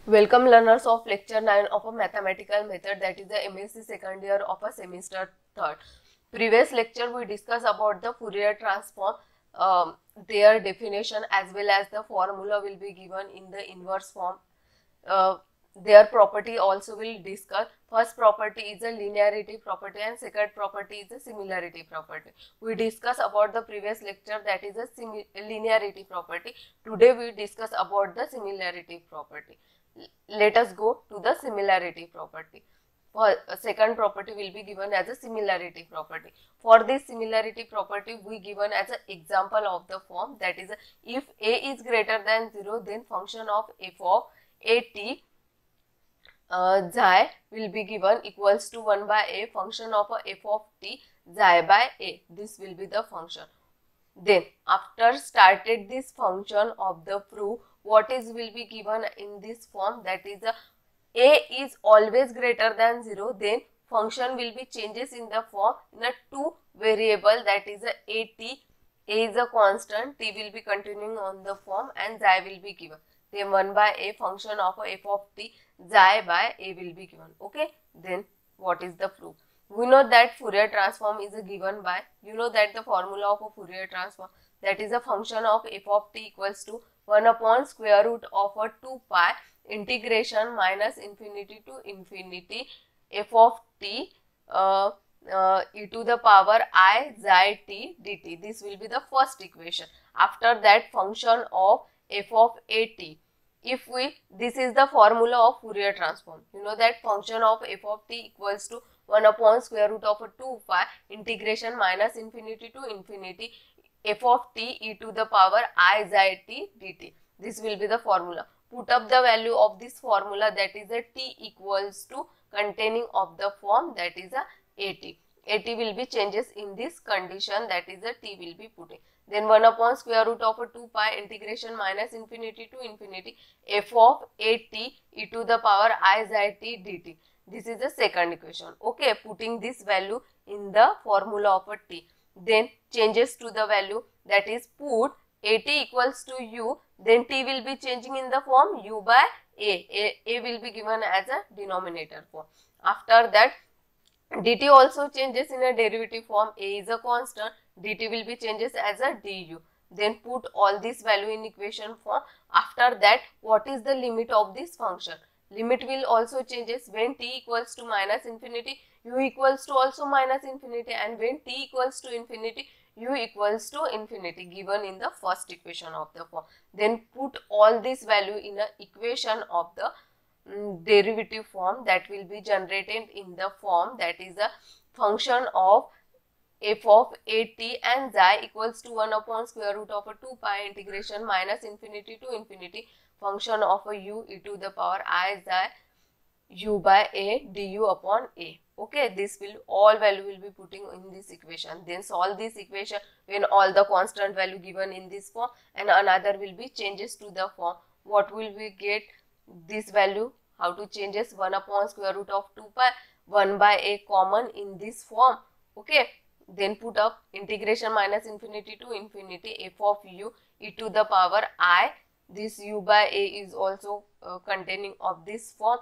Welcome learners of lecture 9 of a mathematical method, that is the MSc second year of a semester third. Previous lecture we discussed about the Fourier transform, their definition as well as the formula will be given in the inverse form. Their property also will discuss. First property is a linearity property and second property is a similarity property. We discuss about the previous lecture, that is a linearity property. Today we discuss about the similarity property. Let us go to the similarity property. For second property will be given as a similarity property. For this similarity property we given as an example of the form, that is if a is greater than 0, then function of f of at xi will be given equals to 1 by a function of a f of t xi by a. This will be the function. Then after started this function of the proof, what is will be given in this form, that is a is always greater than 0, then function will be changes in the form in a two variable, that is a is a constant, t will be continuing on the form and xi will be given. Then 1 by a function of a f of t xi by a will be given. Okay, then what is the proof? We know that Fourier transform is given by, you know that the formula of a Fourier transform, that is a function of f of t equals to 1 upon square root of a 2 pi integration minus infinity to infinity f of t e to the power I xi t dt. This will be the first equation. After that, function of f of at. If this is the formula of Fourier transform. You know that function of f of t equals to 1 upon square root of a 2 pi integration minus infinity to infinity f of t e to the power I xi t dt. This will be the formula. Put up the value of this formula, that is a t equals to containing of the form, that is a at. At will be changes in this condition, that is a t will be putting. Then 1 upon square root of a 2 pi integration minus infinity to infinity f of at e to the power I xi t dt. This is the second equation. Okay, putting this value in the formula of a t. Then changes to the value, that is put at equals to u, then t will be changing in the form u by a will be given as a denominator form. After that, dt also changes in a derivative form, a is a constant, dt will be changes as a du. Then put all this value in equation form. After that, what is the limit of this function? Limit will also changes when t equals to minus infinity, u equals to also minus infinity, and when t equals to infinity, u equals to infinity, given in the first equation of the form. Then put all this value in a equation of the derivative form, that will be generated in the form, that is a function of f of at and xi equals to 1 upon square root of a 2 pi integration minus infinity to infinity function of a u e to the power I xi u by a du upon a. Okay, this will all value will be putting in this equation. Then solve this equation when all the constant value given in this form and another will be changes to the form. What will we get this value? How to changes 1 upon square root of 2 pi 1 by a common in this form. Okay, then put up integration minus infinity to infinity f of u e to the power I, this u by a is also containing of this form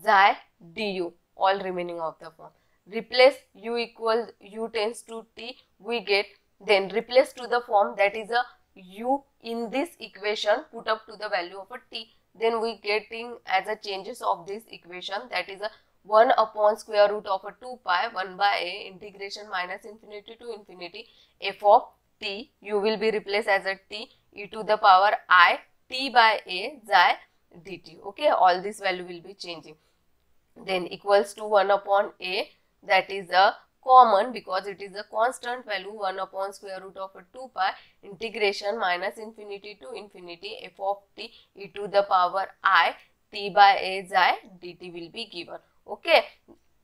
xi du, all remaining of the form. Replace u equals u tends to t, we get, then replace to the form, that is a u in this equation, put up to the value of a t, then we getting as a changes of this equation, that is a 1 upon square root of a 2 pi 1 by a integration minus infinity to infinity f of t, u will be replaced as a t e to the power I t by a xi dt. Okay, all this value will be changing. Then equals to 1 upon a, that is a common because it is a constant value, 1 upon square root of a 2 pi integration minus infinity to infinity f of t e to the power I t by a xi dt will be given. Okay,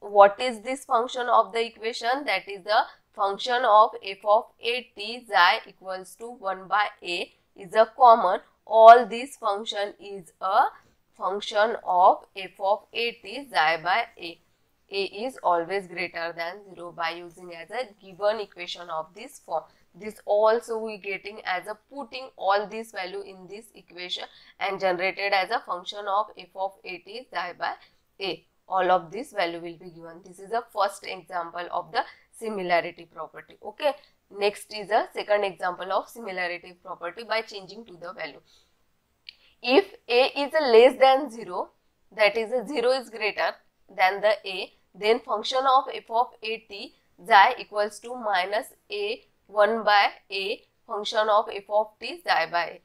what is this function of the equation? That is the function of f of at xi equals to 1 by a is a common. All this function is a function of f of at xi by a. A is always greater than 0 by using as a given equation of this form. This also we getting as a putting all this value in this equation and generated as a function of f of a t xi by a. All of this value will be given. This is the first example of the similarity property. Okay. Next is a second example of similarity property by changing to the value. If a is a less than 0, that is a 0 is greater than the a, then function of f of a t xi equals to minus a 1 by a function of f of t xi by a.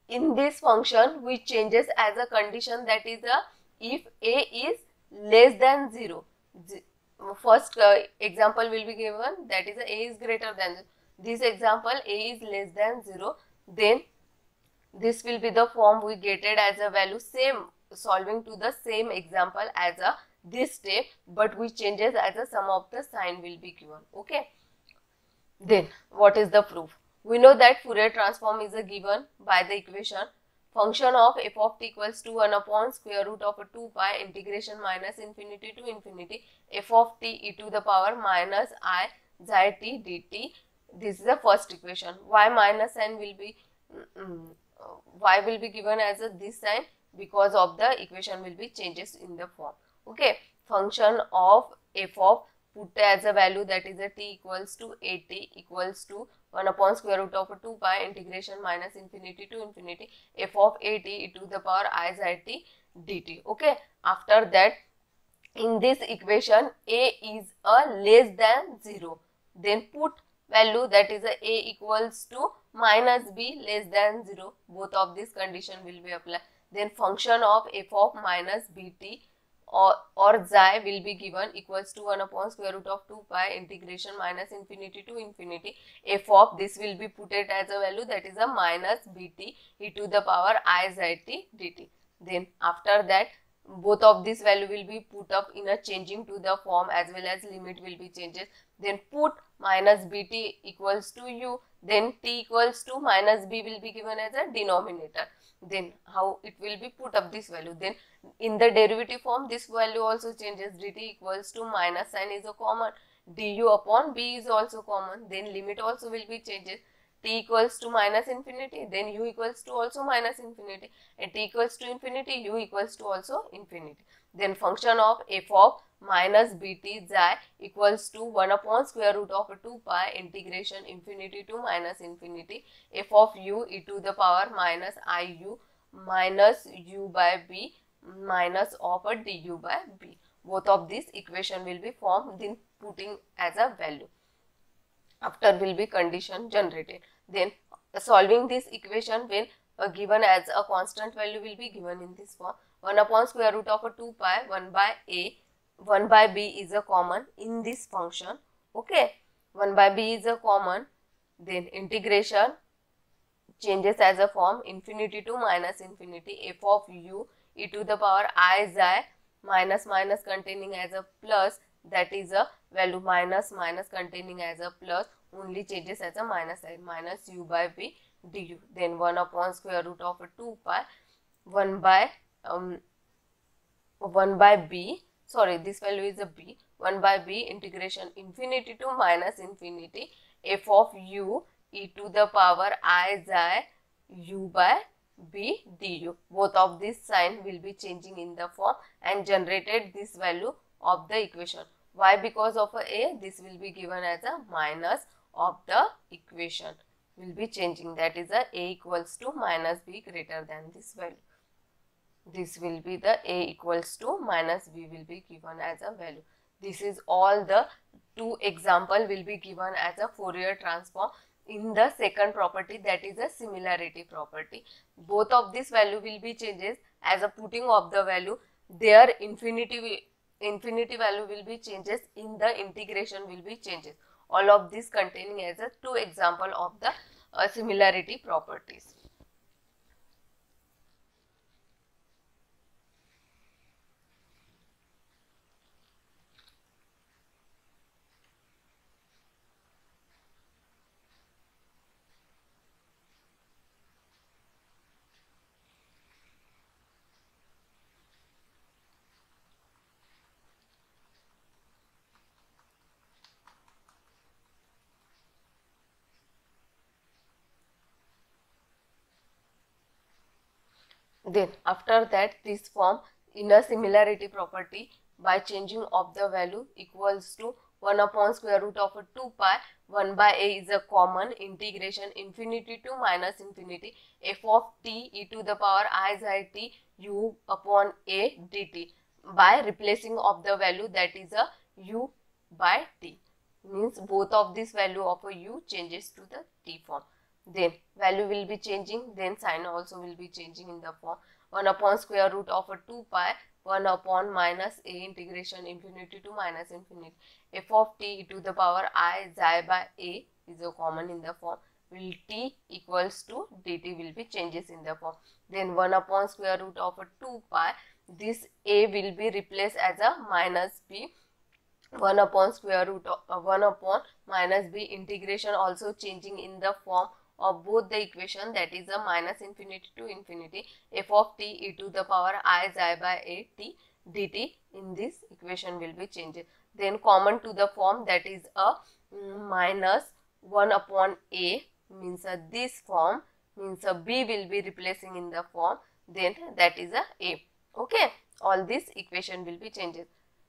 In this function, we changes as a condition, that is a if a is less than 0. First example will be given, that is a is greater than 0. This example a is less than 0, then this will be the form we getted as a value, same solving to the same example as a this step, but we changes as a sum of the sign will be given. Okay. Then what is the proof? We know that Fourier transform is a given by the equation function of f of t equals to 1 upon square root of 2 pi integration minus infinity to infinity f of t e to the power minus I xi t dt. This is the first equation. Y minus sign will be y will be given as a this sign because of the equation will be changes in the form. Okay. Function of f of put as a value, that is a t equals to a t equals to 1 upon square root of 2 pi integration minus infinity to infinity f of a t e to the power I xi t dt. Okay. After that, in this equation a is a less than 0, then put value, that is a equals to minus b less than 0. Both of this condition will be applied. Then function of f of minus bt or xi will be given equals to 1 upon square root of 2 pi integration minus infinity to infinity f of this will be put it as a value, that is a minus bt e to the power I xi t dt. Then after that, both of this value will be put up in a changing to the form, as well as limit will be changes. Then put minus bt equals to u, then t equals to minus b will be given as a denominator. Then how it will be put up this value, then in the derivative form this value also changes. Dt equals to minus sign is a common, du upon b is also common, then limit also will be changes. T equals to minus infinity, then u equals to also minus infinity, and t equals to infinity, u equals to also infinity. Then function of f of minus bt xi equals to 1 upon square root of 2 pi integration infinity to minus infinity f of u e to the power minus iu minus u by b minus of a du by b. Both of this equation will be formed, then putting as a value. After will be condition generated. Then solving this equation when given as a constant value will be given in this form. 1 upon square root of 2 pi 1 by a, 1 by b is a common in this function. Okay. 1 by b is a common. Then integration changes as a form infinity to minus infinity f of u e to the power I xi minus minus containing as a plus, that is a value minus minus containing as a plus, only changes as a minus sign, minus u by b du. Then 1 upon square root of 2 pi 1 by b, sorry, this value is a b, 1 by b integration infinity to minus infinity f of u e to the power I xi u by b du. Both of this sign will be changing in the form and generated this value of the equation. Why? Because of a, this will be given as a minus of the equation will be changing, that is a equals to minus b greater than this value. This will be the a equals to minus b will be given as a value. This is all the two example will be given as a Fourier transform in the second property, that is a similarity property. Both of this value will be changes as a putting of the value, their infinity value will be changes, in the integration will be changes. All of this containing as a two example of the similarity properties. Then after that, this form inner similarity property by changing of the value equals to 1 upon square root of 2 pi 1 by a is a common integration infinity to minus infinity f of t e to the power I psi t u upon a dt by replacing of the value that is a u by t, means both of this value of a u changes to the t form. Then value will be changing, then sign also will be changing in the form 1 upon square root of a 2 pi 1 upon minus a integration infinity to minus infinity f of t e to the power I psi by a is a common in the form, will t equals to dt will be changes in the form. Then 1 upon square root of a 2 pi, this a will be replaced as a minus b 1 upon square root of 1 upon minus b integration also changing in the form of both the equation, that is a minus infinity to infinity f of t e to the power I psi by a t dt in this equation will be changed. Then common to the form, that is a minus 1 upon a, means this form, means a b will be replacing in the form, then that is a. Okay, all this equation will be changed.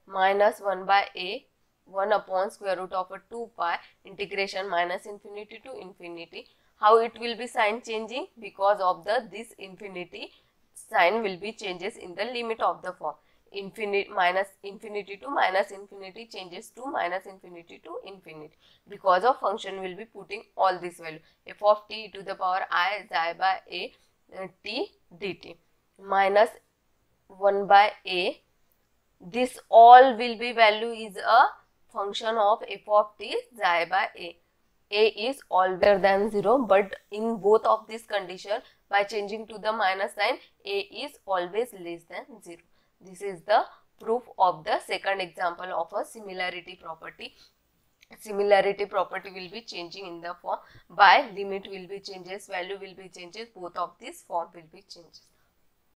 Minus 1 by a 1 upon square root of a 2 pi integration minus infinity to infinity. How it will be sign changing? Because of the this infinity, sign will be changes in the limit of the form. Infinite minus infinity to minus infinity changes to minus infinity to infinity, because of function will be putting all this value f of t to the power I psi by a t dt minus 1 by a, this all will be value is a function of f of t psi by a. A is always greater than 0, but in both of this condition, by changing to the minus sign, a is always less than 0. This is the proof of the second example of a similarity property. Similarity property will be changing in the form by limit will be changes, value will be changes, both of these form will be changes.